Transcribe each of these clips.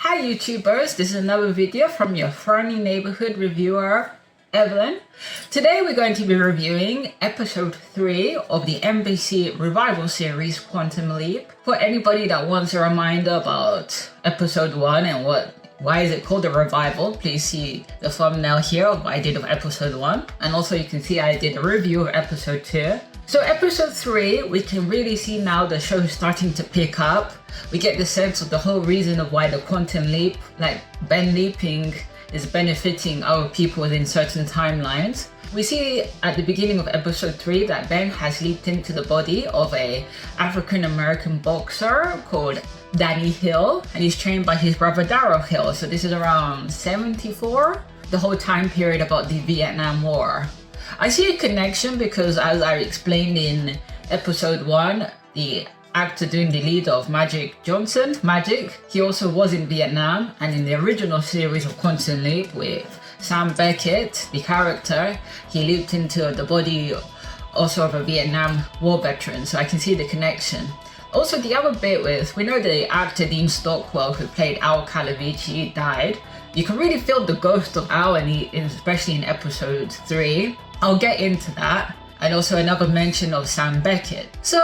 Hi YouTubers, this is another video from your friendly neighborhood reviewer, Evelyn. Today we're going to be reviewing episode 3 of the NBC revival series Quantum Leap. For anybody that wants a reminder about episode 1 and why is it called a revival, please see the thumbnail here of what I did of episode 1. And also you can see I did a review of episode 2. So episode 3, we can really see now the show is starting to pick up. We get the sense of the whole reason of why the quantum leap, like Ben leaping, is benefiting our people within certain timelines. We see at the beginning of episode 3 that Ben has leaped into the body of a African-American boxer called Danny Hill, and he's trained by his brother Daryl Hill. So this is around 74, the whole time period about the Vietnam War. I see a connection because, as I explained in episode 1, the actor doing the lead of Magic, he also was in Vietnam, and in the original series of Quantum Leap with Sam Beckett, the character, he leaped into the body also of a Vietnam War veteran, so I can see the connection. Also, the other bit with, we know the actor Dean Stockwell, who played Al Calavici, died. You can really feel the ghost of Al, especially in episode 3. I'll get into that. And also another mention of Sam Beckett. So,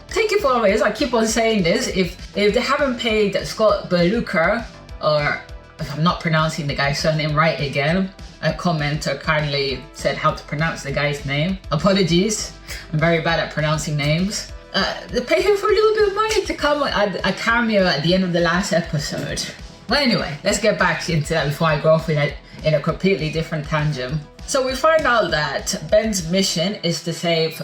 take it for it. I keep on saying this. If they haven't paid Scott Beluga, or if I'm not pronouncing the guy's surname right again, a commenter kindly said how to pronounce the guy's name. Apologies. I'm very bad at pronouncing names. They pay him for a little bit of money to come a cameo at the end of the last episode. Well, anyway, let's get back into that before I go off in a completely different tangent. So we find out that Ben's mission is to save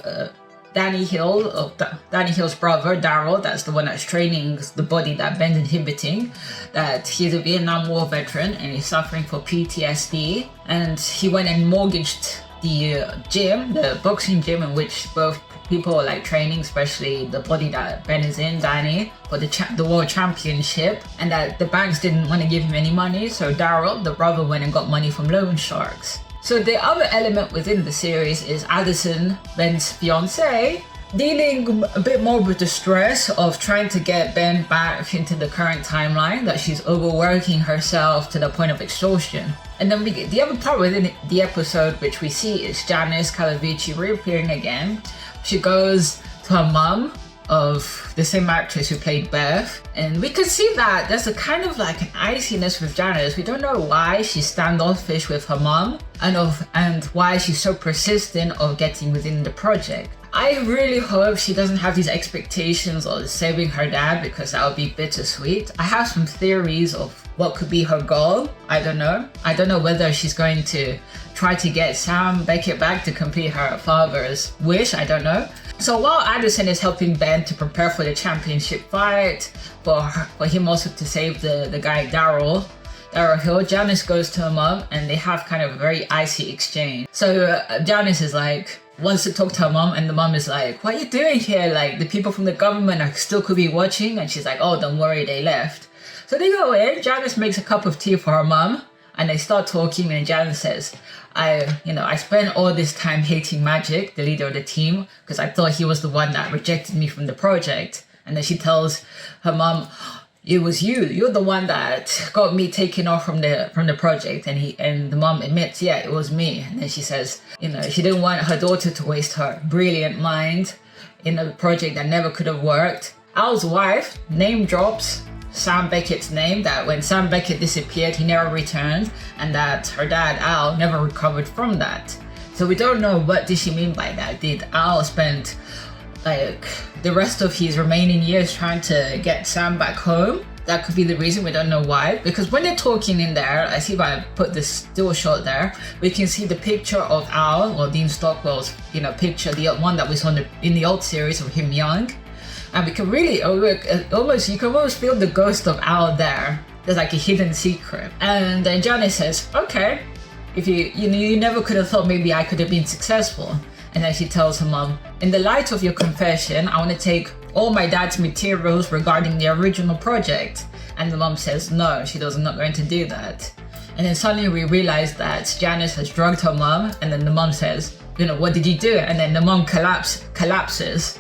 Danny Hill, Danny Hill's brother, Daryl. That's the one that's training the body that Ben's inhibiting. That he's a Vietnam War veteran and he's suffering for PTSD. And he went and mortgaged the gym, the boxing gym in which both people are like training, especially the body that Ben is in, Danny, for the world championship, and that the banks didn't want to give him any money, so Daryl, the brother, went and got money from loan sharks. So the other element within the series is Addison, Ben's fiance, dealing a bit more with the stress of trying to get Ben back into the current timeline, that she's overworking herself to the point of exhaustion. And then we get the other part within the episode, which we see is Janice Calavici reappearing again. She goes to her mum of the same actress who played Beth, and we can see that there's a kind of like an iciness with Janice. We don't know why she's standoffish with her mum and why she's so persistent of getting within the project. I really hope she doesn't have these expectations of saving her dad, because that would be bittersweet. I have some theories of what could be her goal. I don't know whether she's going to try to get Sam Beckett back to complete her father's wish. I don't know. So while Addison is helping Ben to prepare for the championship fight, for him also to save the guy Daryl Hill, Janice goes to her mom and they have kind of a very icy exchange. So Janice is like, wants to talk to her mom, and the mom is like, what are you doing here? Like, the people from the government still could be watching. And she's like, oh, don't worry, they left. So they go in, Janice makes a cup of tea for her mom, and they start talking, and Janice says, I spent all this time hating Magic, the leader of the team, because I thought he was the one that rejected me from the project. And then she tells her mom, it was you're the one that got me taken off from the project. And the mom admits, yeah, it was me. And then she says, she didn't want her daughter to waste her brilliant mind in a project that never could have worked. Al's wife name drops Sam Beckett's name, that when Sam Beckett disappeared, he never returned, and that her dad, Al, never recovered from that. So we don't know, what did she mean by that? Did Al spend like the rest of his remaining years trying to get Sam back home? That could be the reason. We don't know why. Because when they're talking in there, I see if I put this still shot there, we can see the picture of Al, or Dean Stockwell's picture, the one that we saw in the old series of him young. And we can really you can almost feel the ghost of Al there. There's like a hidden secret. And then Janice says, okay, if you never could have thought maybe I could have been successful. And then she tells her mom, in the light of your confession, I want to take all my dad's materials regarding the original project. And the mom says, no, she does not going to do that. And then suddenly we realize that Janice has drugged her mom, and then the mom says, what did you do? And then the mom collapses.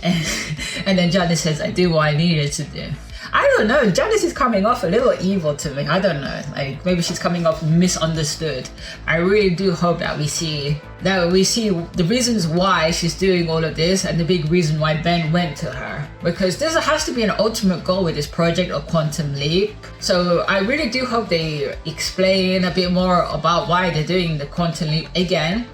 And then Janice says, I did what I needed to do. I don't know. Janice is coming off a little evil to me. I don't know. Like maybe she's coming off misunderstood. I really do hope that we see the reasons why she's doing all of this and the big reason why Ben went to her. Because there has to be an ultimate goal with this project of Quantum Leap. So I really do hope they explain a bit more about why they're doing the Quantum Leap again.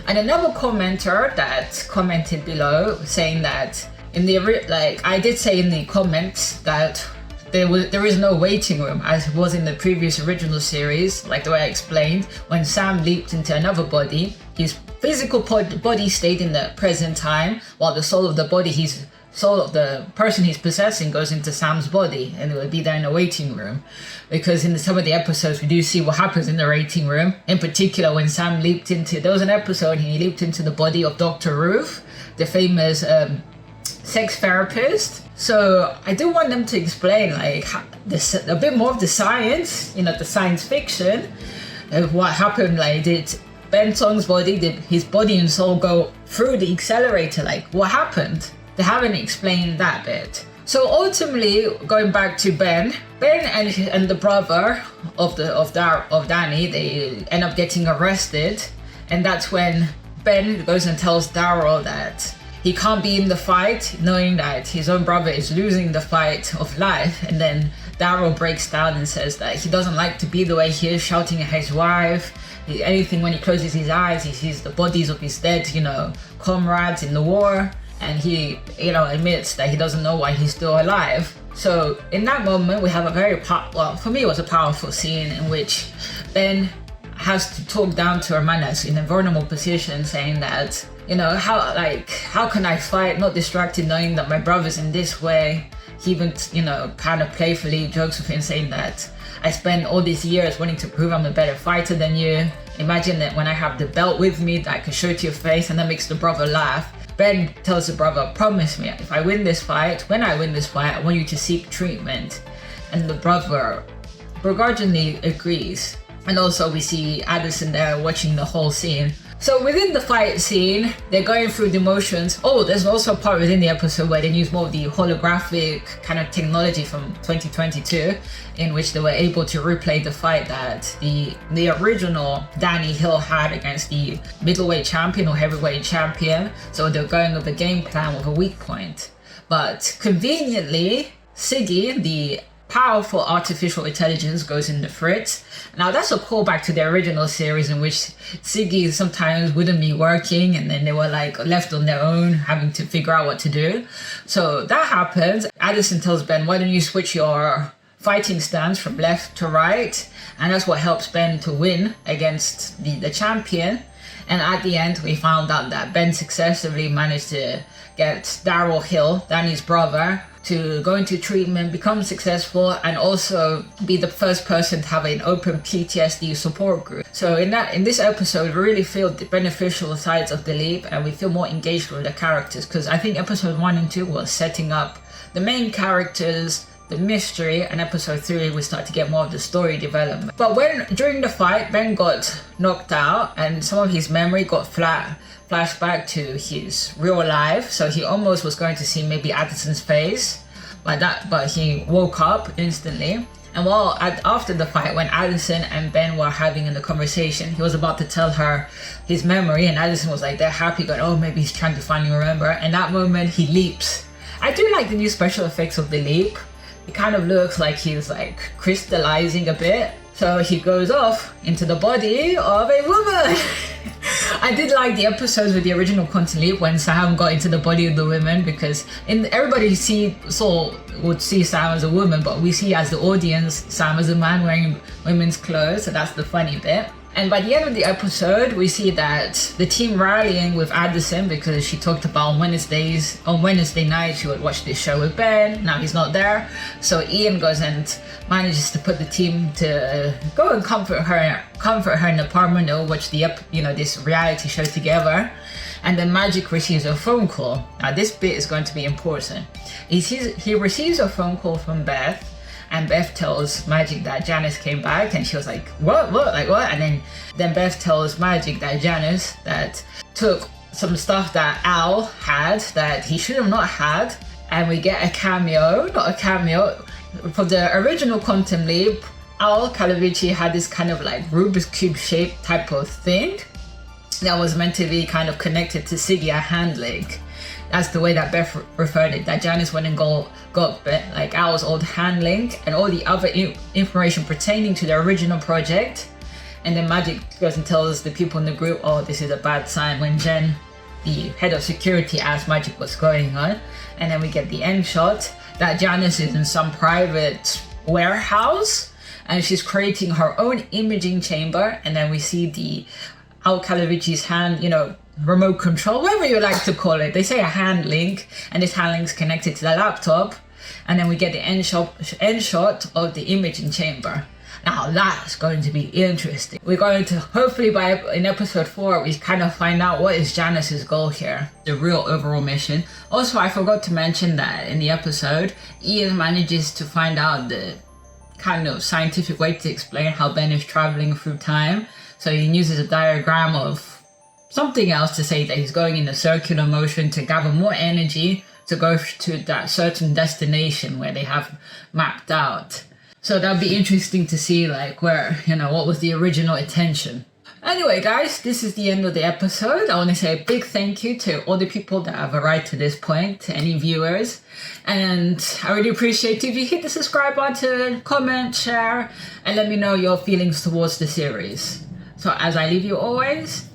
And another commenter that commented below saying that I did say in the comments that there is no waiting room as it was in the previous original series, like the way I explained. When Sam leaped into another body, his physical body stayed in the present time, while the soul of the person he's possessing goes into Sam's body, and it would be there in the waiting room. Because in some of the episodes we do see what happens in the waiting room. In particular, when Sam there was an episode he leaped into the body of Dr. Ruth, the famous sex therapist. So I do want them to explain a bit more of the science, the science fiction of what happened. Like, did Ben Song's body, did his body and soul go through the accelerator? Like, what happened? They haven't explained that bit. So ultimately, going back to Ben and the brother of Danny, they end up getting arrested, and that's when Ben goes and tells Daryl that he can't be in the fight, knowing that his own brother is losing the fight of life. And then Daryl breaks down and says that he doesn't like to be the way he is, shouting at his wife. Anything when he closes his eyes, he sees the bodies of his dead, comrades in the war. And he, admits that he doesn't know why he's still alive. So in that moment, we have for me, it was a powerful scene in which Ben has to talk down to Hermanas in a vulnerable position, saying that, how can I fight, not distracted, knowing that my brother's in this way. He even, kind of playfully jokes with him, saying that I spent all these years wanting to prove I'm a better fighter than you. Imagine that when I have the belt with me that I can show to your face, and that makes the brother laugh. Ben tells the brother, promise me, when I win this fight, I want you to seek treatment. And the brother begrudgingly agrees. And also we see Addison there watching the whole scene. So within the fight scene, they're going through the motions. Oh, there's also a part within the episode where they use more of the holographic kind of technology from 2022, in which they were able to replay the fight that the original Danny Hill had against the middleweight champion or heavyweight champion. So they're going with a game plan with a weak point. But conveniently, Siggy, the powerful artificial intelligence, goes in the fritz. Now that's a callback to the original series in which Siggy sometimes wouldn't be working, and then they were left on their own having to figure out what to do. So that happens. Addison tells Ben, why don't you switch your fighting stance from left to right? And that's what helps Ben to win against the champion. And at the end, we found out that Ben successfully managed to get Daryl Hill, Danny's brother, to go into treatment, become successful, and also be the first person to have an open PTSD support group. So in this episode, we really feel the beneficial sides of the leap, and we feel more engaged with the characters, because I think episode 1 and 2 was setting up the main characters, the mystery, and episode 3 we start to get more of the story development. But during the fight, Ben got knocked out and some of his memory got flashed back to his real life, so he almost was going to see maybe Addison's face, but he woke up instantly. And after the fight, when Addison and Ben were having a conversation, he was about to tell her his memory, and Addison was they're happy, going, oh, maybe he's trying to finally remember. And that moment, he leaps. I do like the new special effects of the leap. It kind of looks like he's crystallizing a bit. So he goes off into the body of a woman. I did like the episodes with the original Quantum Leap when Sam got into the body of the women, because everybody would see Sam as a woman, but we see as the audience Sam as a man wearing women's clothes. So that's the funny bit. And by the end of the episode, we see that the team rallying with Addison, because she talked about on Wednesday night she would watch this show with Ben. Now he's not there, so Ian goes and manages to put the team to go and comfort her in the apartment. They'll watch this reality show together, and then Magic receives a phone call. Now this bit is going to be important. He receives a phone call from Beth. And Beth tells Magic that Janice came back, and she was like, what? And then Beth tells Magic that Janice that took some stuff that Al had that he should have not had. And we get for the original Quantum Leap, Al Calavici had this kind of like Rubik's Cube shaped type of thing that was meant to be kind of connected to Siggy, a hand link. That's the way that Beth referred it, that Janice went and got like Al's old hand link and all the other information pertaining to the original project. And then Magic goes and tells the people in the group, oh, this is a bad sign, when Jen, the head of security, asked Magic what's going on. And then we get the end shot that Janice is in some private warehouse and she's creating her own imaging chamber. And then we see the Al Calavici's hand, remote control, whatever you like to call it. They say a hand link, and this hand link's connected to the laptop. And then we get the end shot of the imaging chamber. Now that's going to be interesting. We're going to, hopefully in episode 4, we kind of find out what is Janice's goal here, the real overall mission. Also, I forgot to mention that in the episode, Ian manages to find out the kind of scientific way to explain how Ben is traveling through time. So he uses a diagram of something else to say that he's going in a circular motion to gather more energy to go to that certain destination where they have mapped out. So that'd be interesting to see, like, where, what was the original intention. Anyway, guys, this is the end of the episode. I want to say a big thank you to all the people that have arrived to this point, to any viewers. And I really appreciate if you hit the subscribe button, comment, share, and let me know your feelings towards the series. So as I leave you always,